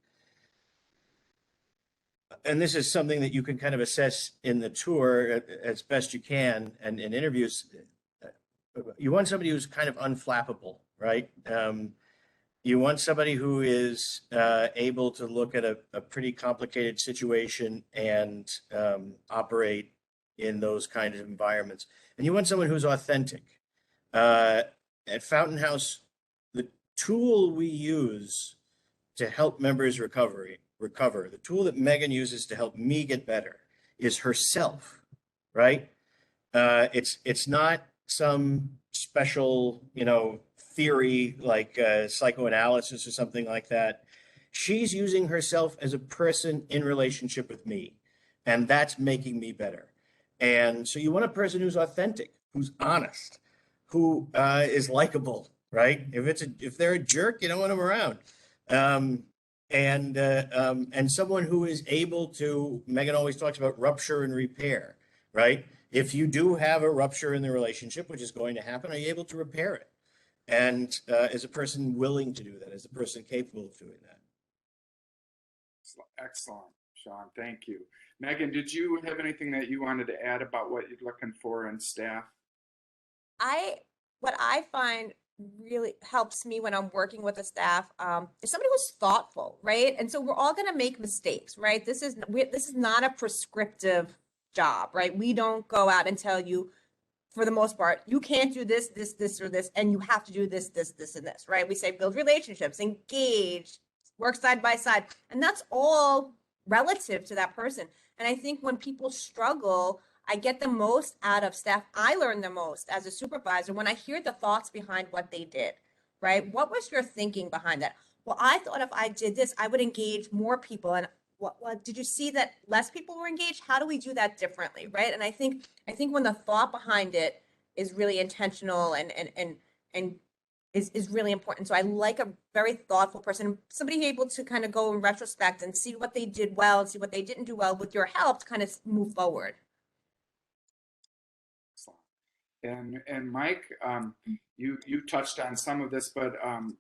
this is something that you can kind of assess in the tour as best you can, and in interviews. You want somebody who's kind of unflappable, right? You want somebody who is able to look at a pretty complicated situation and operate in those kinds of environments. And you want someone who's authentic. At Fountain House, the tool we use to help members recover, the tool that Megan uses to help me get better is herself, right? It's not some special, theory like psychoanalysis or something like that. She's using herself as a person in relationship with me, and that's making me better. And so you want a person who's authentic, who's honest, who is likable, right? If they're a jerk, you don't want them around. And someone who is able to, Megan always talks about rupture and repair, right? If you do have a rupture in the relationship, which is going to happen, are you able to repair it? And is a person willing to do that? Is a person capable of doing that? Excellent, Shawn. Thank you. Megan, did you have anything that you wanted to add about what you're looking for in staff? What I find really helps me when I'm working with a staff is somebody who's thoughtful, right? And so we're all going to make mistakes, right? This is not a prescriptive job, right? We don't go out and tell you, for the most part, you can't do this, or this, and you have to do this, and this, right? We say build relationships, engage, work side by side, and that's all relative to that person. And I think when people struggle, I get the most out of staff. I learn the most as a supervisor when I hear the thoughts behind what they did, right? What was your thinking behind that? Well, I thought if I did this, I would engage more people. And what did you see that less people were engaged? How do we do that differently, right? And I think when the thought behind it is really intentional and is really important. So I like a very thoughtful person, somebody able to kind of go in retrospect and see what they did well and see what they didn't do well with your help to kind of move forward. And Mike, you touched on some of this, but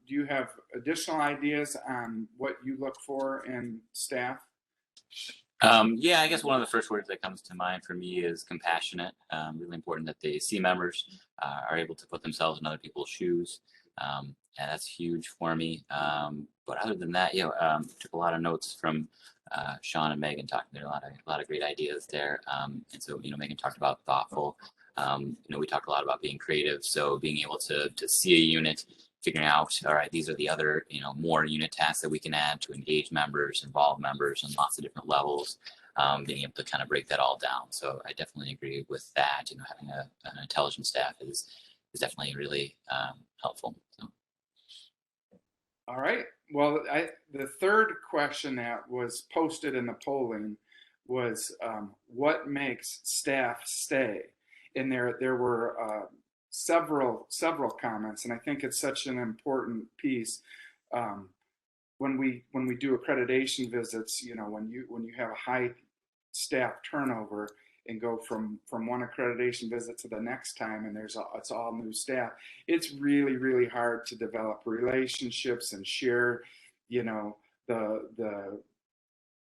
do you have additional ideas on what you look for in staff? Yeah, I guess one of the first words that comes to mind for me is compassionate. Really important that they see members are able to put themselves in other people's shoes. And that's huge for me. But other than that, took a lot of notes from Shawn and Megan talking. There are a lot of great ideas there. And so, Megan talked about thoughtful. We talked a lot about being creative. So being able to see a unit, figuring out, all right, these are the other, more unit tasks that we can add to engage members, involve members on lots of different levels, being able to kind of break that all down. So I definitely agree with that. Having an intelligent staff is definitely really helpful. So. All right. Well, the third question that was posted in the polling was what makes staff stay? And there were several comments, and I think it's such an important piece. When we do accreditation visits, when you have a high staff turnover and go from one accreditation visit to the next time, and it's all new staff, it's really hard to develop relationships and share, the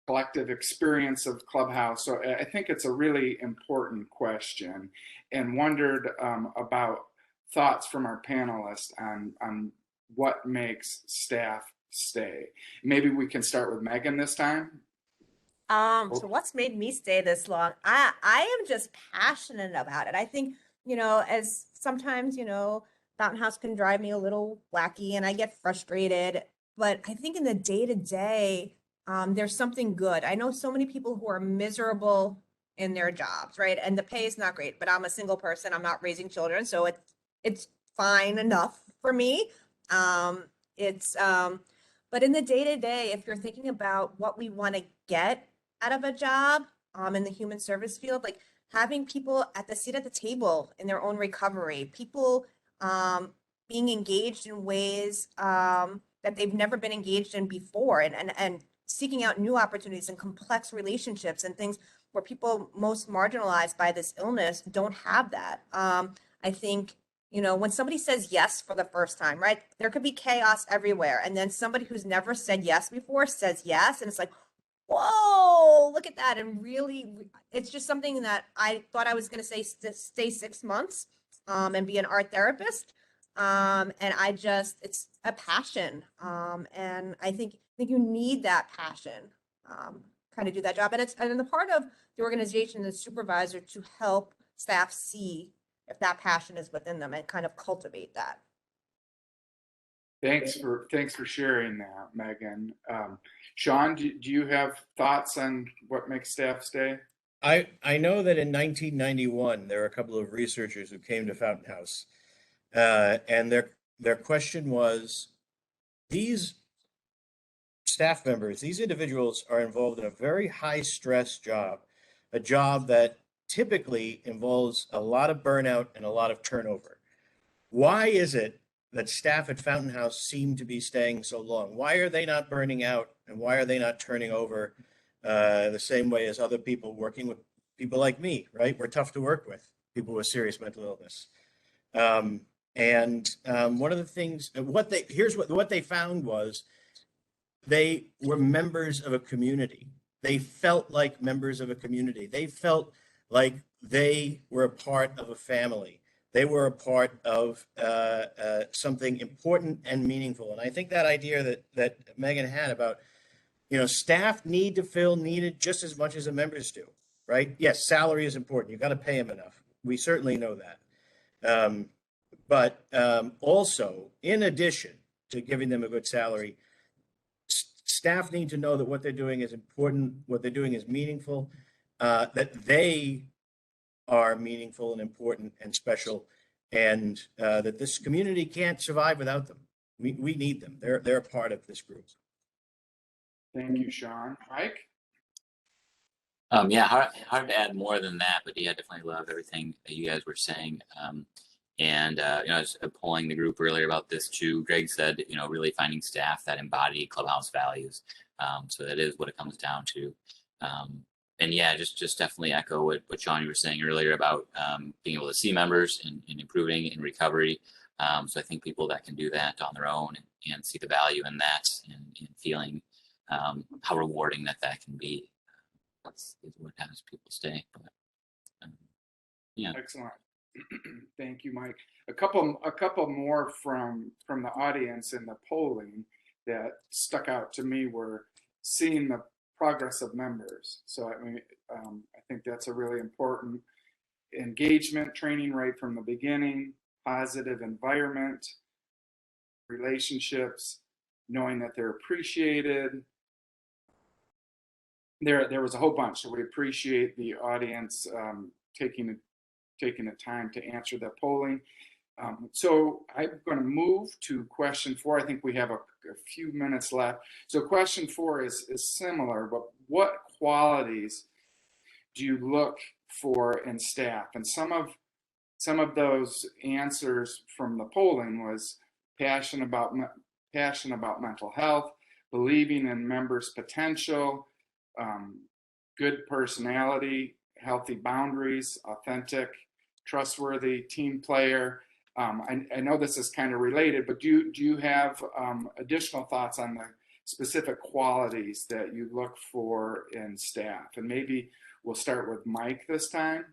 collective experience of Clubhouse. So I think it's a really important question, and wondered about thoughts from our panelists on what makes staff stay. Maybe we can start with Megan this time. So what's made me stay this long? I am just passionate about it. I think, as sometimes, Fountain House can drive me a little wacky and I get frustrated. But I think in the day to day, there's something good. I know so many people who are miserable in their jobs, right? And the pay is not great, but I'm a single person. I'm not raising children, so it's fine enough for me. But in the day to day, if you're thinking about what we want to get out of a job, in the human service field, like having people at the seat at the table in their own recovery, people being engaged in ways that they've never been engaged in before, and seeking out new opportunities and complex relationships and things where people most marginalized by this illness don't have that. I think, when somebody says yes for the first time, right, there could be chaos everywhere. And then somebody who's never said yes before says yes. And it's like, whoa, look at that. And really, it's just something that I thought I was going to stay 6 months and be an art therapist. And it's a passion. And I think you need that passion, kind of do that job. And the part of the organization, the supervisor, to help staff see if that passion is within them and kind of cultivate that. Thanks for sharing that, Megan. Shawn, do you have thoughts on what makes staff stay? I know that in 1991, there were a couple of researchers who came to Fountain House, and their question was, these staff members, these individuals are involved in a very high stress job, a job that typically involves a lot of burnout and a lot of turnover. Why is it that staff at Fountain House seem to be staying so long? Why are they not burning out, and why are they not turning over the same way as other people working with people like me, right? We're tough to work with, people with serious mental illness. One of the things, what they found was they were members of a community. They felt like members of a community. They felt like they were a part of a family. They were a part of something important and meaningful. And I think that idea that Megan had about, staff need to feel needed just as much as the members do, right? Yes, salary is important. You've got to pay them enough. We certainly know that. But also, in addition to giving them a good salary, staff need to know that what they're doing is important, what they're doing is meaningful, that they are meaningful and important and special, and that this community can't survive without them. We need them. They're a part of this group. Thank you, Shawn. Mike? Yeah, hard to add more than that, but yeah, definitely love everything that you guys were saying. I was polling the group earlier about this too. Greg said, really finding staff that embody Clubhouse values. So that is what it comes down to. And yeah, just definitely echo what Shawn, you were saying earlier about being able to see members and improving in recovery. So I think people that can do that on their own and see the value in that and feeling how rewarding that can be. Is what has people stay. But yeah. Excellent. Thank you, Mike. A couple more from the audience in the polling that stuck out to me were seeing the progress of members. So I think that's a really important engagement training right from the beginning, positive environment, relationships, knowing that they're appreciated. There was a whole bunch. So we appreciate the audience taking the time to answer the polling. So I'm going to move to question 4. I think we have a few minutes left. So question 4 is similar, but what qualities do you look for in staff? And some of those answers from the polling was passion about mental health, believing in members' potential, good personality, healthy boundaries, authentic, trustworthy, team player. I know this is kind of related, but do you have additional thoughts on the specific qualities that you look for in staff? And maybe we'll start with Mike this time.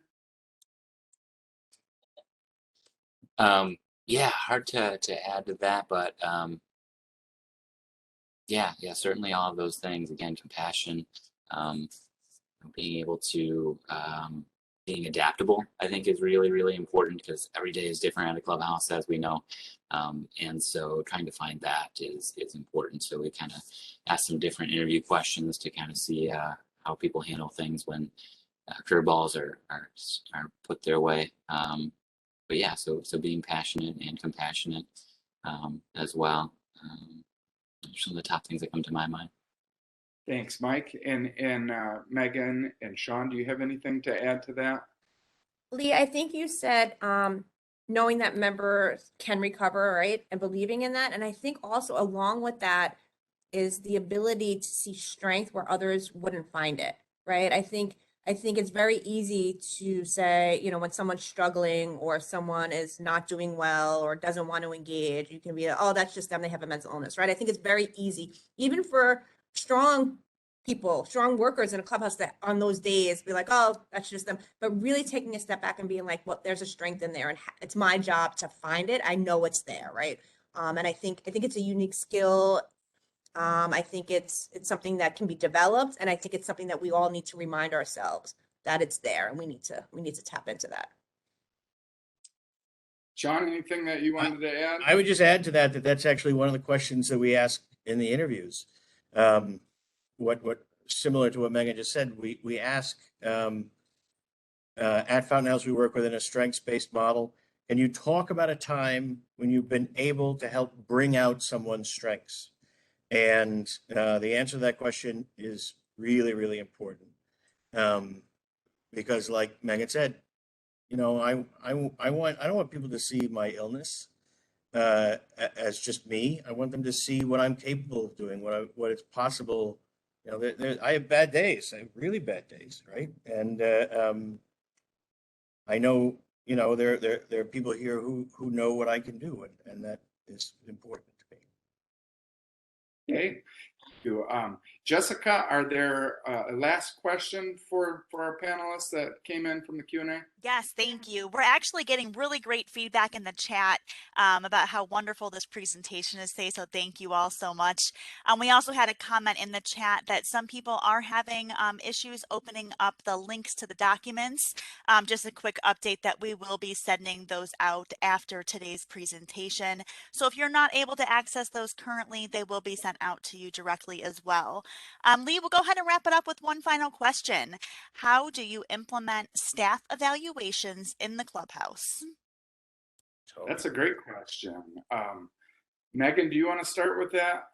Yeah, hard to add to that, but yeah, certainly all of those things. Again, compassion, being able to being adaptable, I think, is really, really important, because every day is different at a clubhouse, as we know. And so trying to find that is important. So we kind of ask some different interview questions to kind of see how people handle things when curveballs are put their way. But yeah, so being passionate and compassionate as well. Some of the top things that come to my mind. Thanks, Mike. And Megan and Shawn, do you have anything to add to that? Lee, I think you said knowing that members can recover, right? And believing in that. And I think also along with that is the ability to see strength where others wouldn't find it, right? I think it's very easy to say, you know, when someone's struggling or someone is not doing well or doesn't want to engage, you can be, oh, that's just them, they have a mental illness, right? I think it's very easy, even for strong people, strong workers in a clubhouse, that on those days be like, oh, that's just them. But really taking a step back and being like, well, there's a strength in there and it's my job to find it. I know it's there, right? And I think it's a unique skill. I think it's something that can be developed, and I think it's something that we all need to remind ourselves that it's there, and we need to tap into that. Shawn, anything that you wanted to add? I would just add to that that's actually one of the questions that we ask in the interviews. What similar to what Megan just said, we ask at Fountain House, we work within a strengths-based model. Can you talk about a time when you've been able to help bring out someone's strengths? And the answer to that question is really, really important. Because like Megan said, you know, I don't want people to see my illness as just me. I want them to see what I'm capable of doing, what it's possible. You know, I have bad days. I have really bad days, right? And I know, you know, there are people here who know what I can do, and that is important to me. Okay. Jessica, are there a last question for our panelists that came in from the Q&A? Yes, thank you. We're actually getting really great feedback in the chat about how wonderful this presentation is today, so thank you all so much. We also had a comment in the chat that some people are having issues opening up the links to the documents. Just a quick update that we will be sending those out after today's presentation. So if you're not able to access those currently, they will be sent out to you directly as well. Lee, we'll go ahead and wrap it up with one final question. How do you implement staff evaluations in the clubhouse? That's a great question. Megan, do you want to start with that?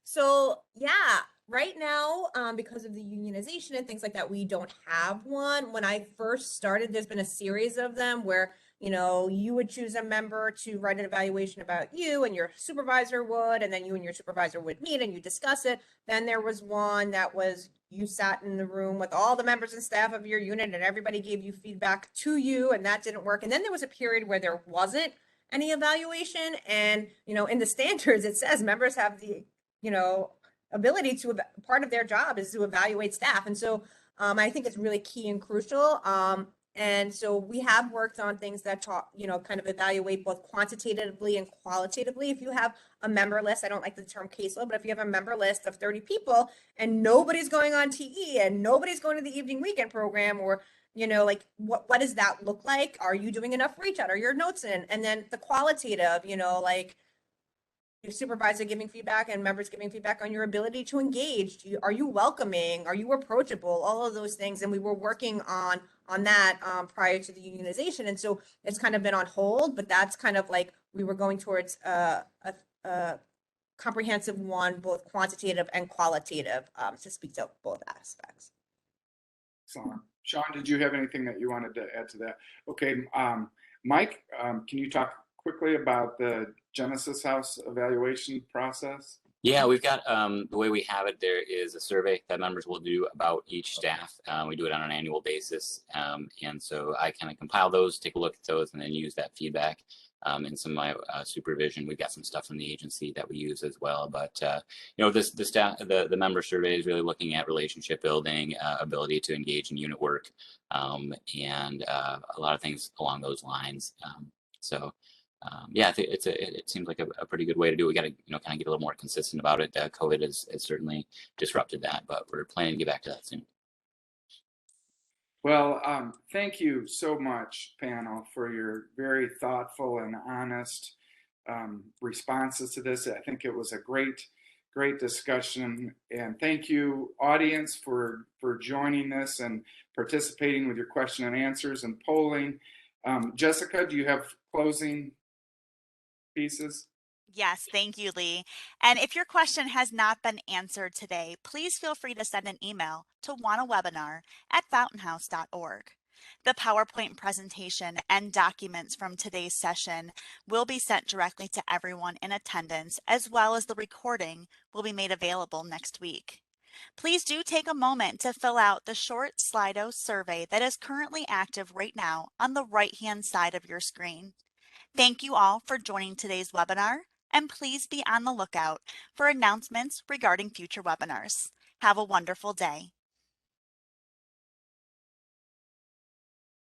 So yeah, right now, because of the unionization and things like that, we don't have one. When I first started, there's been a series of them where, you know, you would choose a member to write an evaluation about you, and your supervisor would, and then you and your supervisor would meet and you discuss it. Then there was one that was, you sat in the room with all the members and staff of your unit and everybody gave you feedback to you, and that didn't work. And then there was a period where there wasn't any evaluation. And, you know, in the standards, it says members have the, you know, ability to, part of their job is to evaluate staff. And so I think it's really key and crucial. And so we have worked on things that talk, you know, kind of evaluate both quantitatively and qualitatively. If you have a member list, I don't like the term caseload, but if you have a member list of 30 people and nobody's going on TE and nobody's going to the evening weekend program, or, you know, like what does that look like? Are you doing enough reach out? Are your notes in? And then the qualitative, you know, like your supervisor giving feedback and members giving feedback on your ability to engage. Are you welcoming? Are you approachable? All of those things. And we were working on that prior to the unionization. And so it's kind of been on hold, but that's kind of like we were going towards a comprehensive one, both quantitative and qualitative, to speak to both aspects. Excellent. Shawn, did you have anything that you wanted to add to that? Okay, Mike, can you talk quickly about the Genesis House evaluation process? Yeah, we've got the way we have it, there is a survey that members will do about each staff. We do it on an annual basis. And so I kind of compile those, take a look at those, and then use that feedback in some of my supervision. We've got some stuff from the agency that we use as well. But, you know, the member survey is really looking at relationship building, ability to engage in unit work, and a lot of things along those lines. Yeah, I think it seems like a pretty good way to do it. We got to, you know, kind of get a little more consistent about it. COVID has certainly disrupted that, but we're planning to get back to that soon. Well, thank you so much, panel, for your very thoughtful and honest responses to this. I think it was a great discussion. And thank you, audience, for joining this and participating with your question and answers and polling. Jessica, do you have closing pieces? Yes, thank you, Lee. And if your question has not been answered today, please feel free to send an email to wanawebinar@fountainhouse.org. The PowerPoint presentation and documents from today's session will be sent directly to everyone in attendance, as well as the recording will be made available next week. Please do take a moment to fill out the short Slido survey that is currently active right now on the right-hand side of your screen. Thank you all for joining today's webinar, and please be on the lookout for announcements regarding future webinars. Have a wonderful day.